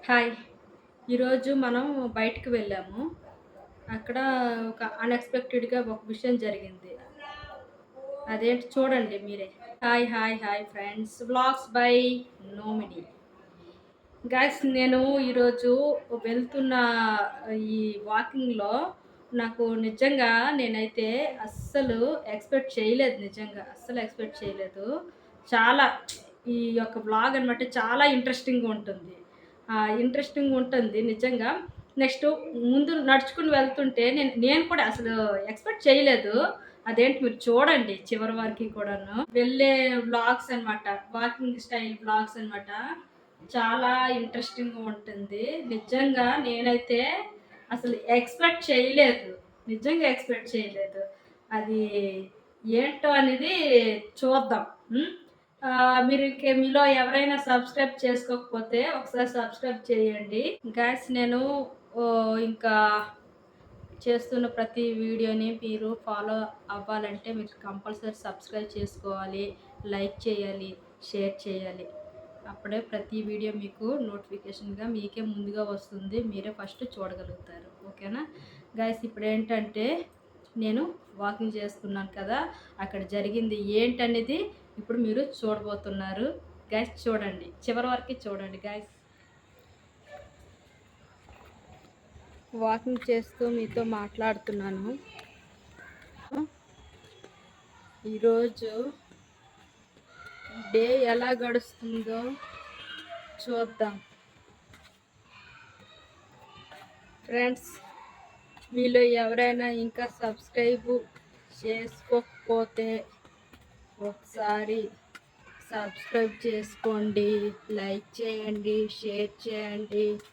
Hi! ఈరోజు మనం బయటికి వెళ్ళాము. అక్కడ ఒక అన్‌ఎక్స్‌పెక్టెడ్‌గా ఒక విషయం జరిగింది. అదేంటి చూడండి మీరే. Hi friends. వ్లాగ్స్ బై నోమిని. గైస్ నేను ఈరోజు వెళ్తున్న ఈ వాకింగ్‌లో నాకు నిజంగా నేనైతే అస్సలు ఎక్స్‌పెక్ట్ చేయలేదు నిజంగా. అస్సలు ఎక్స్‌పెక్ట్ చేయలేదు. చాలా ఈ యొక్క వ్లాగ్ అనమాట చాలా ఇంట్రెస్టింగ్‌గా ఉంటుంది. ఇంట్రెస్టింగ్‌గా ఉంటుంది నిజంగా. నెక్స్ట్ ముందు నడుచుకొని వెళ్తుంటే నేను నేను కూడా అసలు ఎక్స్‌పెక్ట్ చేయలేదు. అదేంటి మీరు చూడండి చివరి వరకి కూడాను. వెళ్ళే వ్లాగ్స్ అనమాట. వాకింగ్ స్టైల్ వ్లాగ్స్ అనమాట. చాలా ఇంట్రెస్టింగ్‌గా ఉంటుంది. నిజంగా నేనైతే అసలు ఎక్స్‌పెక్ట్ చేయలేదు. నిజంగా ఎక్స్‌పెక్ట్ చేయలేదు. అది ఏంటో అనేది చూద్దాం. హ్మ్. మీలో ఎవరైనా సబ్స్క్రైబ్ చేసుకోకపోతే ఒకసారి సబ్స్క్రైబ్ చేయండి. గైస్ నేను ఇంకా చేస్తున్న ప్రతి వీడియోని మీరు ఫాలో అవ్వాలంటే మీరు కంపల్సరీ సబ్స్క్రైబ్ చేసుకోవాలి, లైక్ చేయాలి, షేర్ చేయాలి. అప్పుడే ప్రతి వీడియో మీకు నోటిఫికేషన్గా మీకే ముందుగా వస్తుంది. మీరే ఫస్ట్ చూడగలుగుతారు. ఓకేనా గైస్? ఇప్పుడేంటంటే నేను వాకింగ్ చేస్తున్నాను కదా, అక్కడ జరిగింది ఏంటనేది ఇప్పుడు మీరు చూడబోతున్నారు. గైస్ చూడండి, చివరి వరకు చూడండి గైస్. వాకింగ్ చేస్తూ మీతో మాట్లాడుతున్నాను. ఈరోజు డే ఎలా గడుస్తుందో చూద్దాం ఫ్రెండ్స్. మీలో ఎవరైనా ఇంకా సబ్స్క్రైబ్ చేసుకోకపోతే ఒకసారి సబ్స్క్రైబ్ చేసుకోండి, లైక్ చేయండి, షేర్ చేయండి.